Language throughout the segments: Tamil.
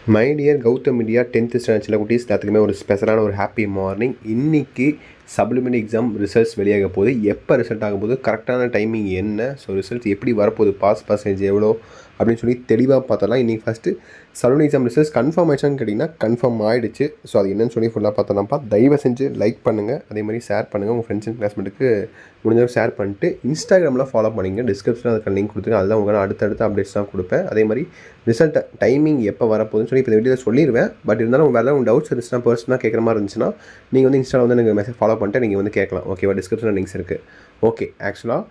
My dear Gautham India 10th standard சில குட்டீஸ் எல்லாத்துக்குமே ஒரு ஸ்பெஷலான ஒரு ஹாப்பி மார்னிங். இன்றைக்கி சப்ளிமெண்ட்ரி எக்ஸாம் ரிசல்ட்ஸ் வெளியாக போகுது. எப்போ ரிசல்ட் ஆக போகுது, கரெக்டான டைமிங் என்ன, ஸோ ரிசல்ட்ஸ் எப்படி வரப்போகுது, பாஸ் பர்சன்டேஜ் எவ்வளோ அப்படின்னு சொல்லி தெளிவாக பார்த்தலாம். இன்றைக்கி first supplementary exam results confirm ஆயிடுச்சான்னு கேட்டிங்கன்னா கன்ஃபார்ம் ஆகிடுச்சு. ஸோ அது என்னன்னு சொல்லி ஃபுல்லாக பார்த்தலாம்ப்பா. தயவு செஞ்சு லைக் பண்ணுங்கள், அதே மாதிரி ஷேர் பண்ணுங்கள், உங்கள் ஃப்ரெண்ட்ஸ் அண்ட் கிளாஸ்மேட்டுக்கு முடிஞ்சவங்க ஷேர் பண்ணிட்டு இன்ஸ்டாகிராமில் ஃபாலோ பண்ணிங்க. டிஸ்கிரிப்ஷனில் அதுக்கு லிங்க் கொடுத்துருங்க. அதுதான் உங்களுக்கு அடுத்தடுத்த அப்டேட்ஸ் தான் கொடுப்பேன். அதே மாதிரி ரிசல்ட் டைமிங் எப்போ வரப்போகுதுன்னு சொல்லி இப்போ இந்த வீடியோவில் சொல்லிடுவேன். பட் இருந்தாலும் வேறு ஏதாவது டவுட்ஸ் இருந்துச்சுன்னா, பர்சனாக கேட்குற மாதிரி இருந்துச்சுன்னா நீங்கள் வந்து இன்ஸ்டாவில் வந்து எனக்கு மெசேஜ் ஃபாலோ பண்ணிட்டு நீங்கள் வந்து கேட்கலாம். ஓகேவா? டிஸ்கிரிப்ஷனில் லிங்க்ஸ் இருக்குது. ஓகே, ஆக்சுவலாக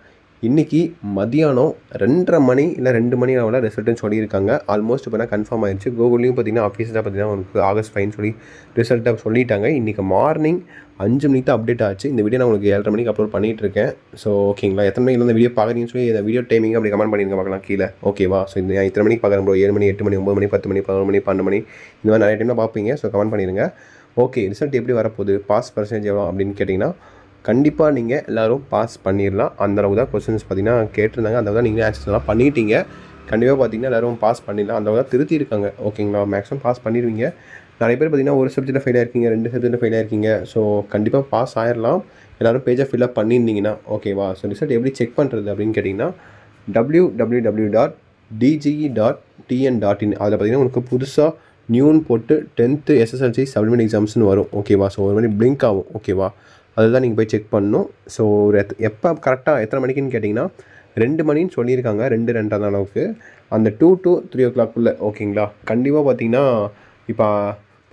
இன்றைக்கி மதியானம் 2:30 மணி இல்லை 2 மணி அளவில் ரிசல்ட்டுன்னு சொல்லியிருக்காங்க. ஆல்மோஸ்ட் இப்போ தான் கன்ஃபார்ம் ஆயிடுச்சு. கூகுள்லேயும் பார்த்தீங்கன்னா ஆஃபீஸில் பார்த்தீங்கன்னா உங்களுக்கு August 5 சொல்லி ரிசல்ட்டை சொல்லிட்டாங்க. இன்றைக்கி மார்னிங் 5 மணிக்கு தான் அப்டேட் ஆச்சு. இந்த வீடியோ நான் உங்களுக்கு 7:30 மணிக்கு அப்லோட் பண்ணிகிட்ருக்கேன். ஸோ ஓகேங்களா? எத்தனை மணிக்கு இந்த வீடியோ பார்க்குறீங்கன்னு சொல்லி இந்த வீடியோ டைமிங் அப்படி கமெண்ட் பண்ணியிருக்க பார்க்கலாம் கீழே. ஓகேவா? ஸோ இந்த இத்தனை மணிக்கு பார்க்குறேன் ப்ரோ, 7 மணி, 8 மணி, 9 மணி, 10 மணி, 11 மணி, 12 மணி, இந்த மாதிரி நிறைய டைமில் பார்ப்பீங்க. ஸோ கமெண்ட் பண்ணிடுங்க. ஓகே, ரிசல்ட் எப்படி வரப்போகுது, பாஸ் பர்சன்டேஜ் எவ்வளோ அப்படின்னு கேட்டிங்கன்னா கண்டிப்பாக நீங்கள் எல்லோரும் பாஸ் பண்ணிடலாம். அந்தளவு தான் கொஸ்டின்ஸ் பார்த்தீங்கன்னா கேட்டிருந்தாங்க. அந்த தான் நீங்களே ஆன்சர்ஸ்லாம் பண்ணிட்டீங்க. கண்டிப்பாக பார்த்தீங்கன்னா எல்லோரும் பாஸ் பண்ணிடலாம். அந்த தான் திருத்திருக்காங்க. ஓகேங்களா? மேக்ஸிமம் பாஸ் பண்ணிடுவீங்க. நிறைய பேர் பார்த்தீங்கன்னா ஒரு சப்ஜெக்ட்டில் ஃபெயில் ஆயிருக்கீங்க, 2 சப்ஜெக்ட்டில் ஃபெயில் ஆயிருக்கீங்க. ஸோ கண்டிப்பாக பாஸ் ஆயிடலாம். எல்லோரும் பேஜை ஃபில்அப் பண்ணியிருந்தீங்கன்னா. ஓகேவா? ஸோ ரிசல்ட் எப்படி செக் பண்ணுறது அப்படின்னு கேட்டிங்கன்னா www.dge.tn.in அதில் பார்த்தீங்கன்னா உங்களுக்கு புதுசாக நியூன்னு போட்டு 10th SSLC சப்ளிமெண்ட் எக்ஸாம்ஸ்னு வரும். ஓகேவா? ஸோ ஒரு மாதிரி பிளிங்க் ஆகும். ஓகேவா? அதுதான் நீங்கள் போய் செக் பண்ணணும். ஸோ எப்போ கரெக்டாக எத்தனை மணிக்குன்னு கேட்டிங்கன்னா 2 மணின்னு சொல்லியிருக்காங்க. 2:02 அளவுக்கு அந்த 2 to 3 o'clock. ஓகேங்களா? கண்டிப்பாக பார்த்தீங்கன்னா இப்போ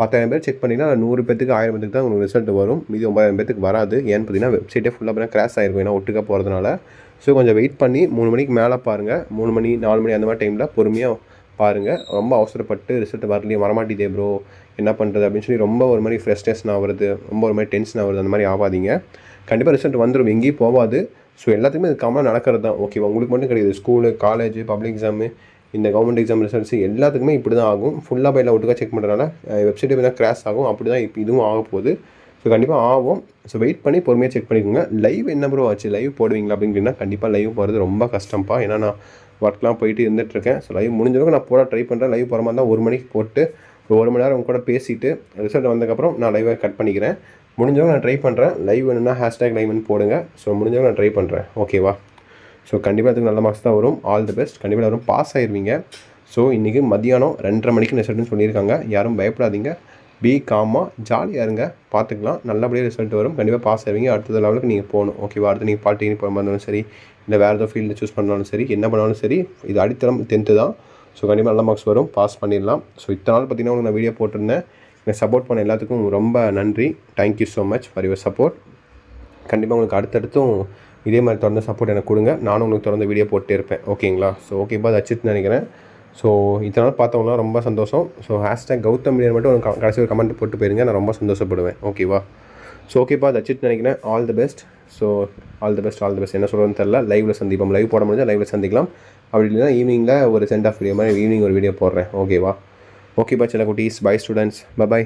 10,000 பேர் செக் பண்ணிங்கன்னா 100 பேத்துக்கு 1000 பேத்துக்கு தான் உங்களுக்கு ரிசல்ட் வரும். மீதி 9,000 பேத்துக்கு வராது. ஏன்னு பார்த்தீங்கன்னா வெப்சைட்டே ஃபுல்லாக பார்த்தீங்கன்னா கிராஷ் ஆகிருக்கும், ஏன்னா ஒட்டுக்க போகிறதுனால. ஸோ கொஞ்சம் வெயிட் பண்ணி 3 மணிக்கு மேலே பாருங்கள். 3 மணி 4 மணி அந்த மாதிரி டைமில் பொறுமையாக பாருங்கள். ரொம்ப அவசரப்பட்டு ரிசல்ட் வரமாட்டேதே ப்ரோ, என்ன பண்ணுறது அப்படின்னு சொல்லி ரொம்ப ஒரு மாதிரி ஃப்ரஸ்ட்ரேஷன் ஆகுறது, ரொம்ப ஒரு மாதிரி டென்ஷன் ஆகுறது, அந்த மாதிரி ஆகாதீங்க. கண்டிப்பாக ரிசல்ட் வந்துடும், எங்கேயும் போகாது. ஸோ எல்லாத்துக்குமே இது காமனாக நடக்கிறது தான். ஓகேவா? உங்களுக்கு மட்டும் கிடையாது. ஸ்கூலு, காலேஜ், பப்ளிக் எக்ஸாமு, இந்த கவர்மெண்ட் எக்ஸாம் ரிசல்ட்ஸ் எல்லாத்துக்குமே இப்படி தான் ஆகும். ஃபுல்லாக பையில் ஒட்டுக்காக செக் பண்ணுறதுனால வெப்சைட் பார்த்தீங்கன்னா கிராஷ் ஆகும். அப்படி தான் இப்போ இதுவும் ஆக போகுது. ஸோ கண்டிப்பாக ஆகும். ஸோ வெயிட் பண்ணி பொறுமையாக செக் பண்ணிக்கோங்க. லைவ் என்ன ப்ரோ ஆச்சு, லைவ் போடுவீங்களா அப்படின்னு கண்டிப்பாக லைவ் போகிறது ரொம்ப கஷ்டம்ப்பா. ஏன்னா நான் ஒர்க்லாம் போயிட்டு இருந்துகிட்ருக்கேன். ஸோ லைவ் முடிஞ்சளவுக்கு நான் போட ட்ரை பண்ணுறேன். லைவ் போகிற மாதிரி தான் 1 மணிக்கு போட்டு ஒரு 1 மணி நேரம் உங்க கூட பேசிவிட்டு ரிசல்ட் வந்ததுக்கப்புறம் நான் லைவை கட் பண்ணிக்கிறேன். முடிஞ்சவங்க நான் ட்ரை பண்ணுறேன். லைவ் வேணும்னா #லைவ்னு போடுங்க. ஸோ முடிஞ்சவங்க நான் ட்ரை பண்ணுறேன். ஓகேவா? ஸோ கண்டிப்பாக அதுக்கு நல்ல மார்க்ஸ் தான் வரும். All the best. கண்டிப்பாக எல்லாரும் பாஸ் ஆயிடுவீங்க. ஸோ இன்றைக்கி மதியானம் 2:30 மணிக்கு ரிசல்ட்னு சொல்லியிருக்காங்க. யாரும் பயப்படாதீங்க. பி காமாக ஜாலியாக இருங்க, பார்த்துக்கலாம். நல்லபடியாக ரிசல்ட் வரும். கண்டிப்பாக பாஸ் ஆவீங்க. அடுத்த லெவலுக்கு நீங்கள் போகணும். ஓகேவா? அடுத்து நீங்கள் பாலிடெக்னிக் போகிற மாதிரி இருந்தாலும் சரி, இல்லை வேறு ஏதோ ஃபீல்டு சூஸ் பண்ணாலும் சரி, என்ன பண்ணாலும் சரி, இது அடித்தளம் 10th தான். ஸோ கண்டிப்பாக நல்ல மார்க்ஸ் வரும், பாஸ் பண்ணிடலாம். ஸோ இத்தனை நாள் பார்த்தீங்கன்னா உங்களுக்கு நான் வீடியோ போட்டிருந்தேன். எனக்கு சப்போர்ட் பண்ண எல்லாத்துக்கும் ரொம்ப நன்றி. Thank you so much for your support. கண்டிப்பாக உங்களுக்கு அடுத்தடுத்தும் இதே மாதிரி தொடர்ந்து சப்போர்ட் எனக்கு கொடுங்க. நானும் உங்களுக்கு தொடர்ந்து வீடியோ போட்டே இருப்பேன். ஓகேங்களா? ஸோ ஓகேப்பா, அது அச்சித் நினைக்கிறேன். ஸோ இத்தனை நாள் பார்த்தவங்களாம் ரொம்ப சந்தோஷம். ஸோ #கௌதம் இந்தியா மட்டும் கடைசி ஒரு கமெண்ட் போட்டு போயிருங்க, நான் ரொம்ப சந்தோஷப்படுவேன். ஓகேவா? ஸோ ஓகேப்பா, அது அச்சித் நினைக்கிறேன். All the best. So all the best, all the best. என்ன சொல்கிறதுன்னு தெரில. லைவில் சந்திப்போம். லைவ் போட முடிஞ்சால் லைவில் சந்திக்கலாம். அப்படி இல்லைன்னா ஈவினிங்கில் ஒரு சென்ட் ஆஃப் வீடியோ மாதிரி ஈவினிங் ஒரு வீடியோ போடுறேன். ஓகேவா? ஓகேப்பா சில குட்டீஸ். Bye students. பை.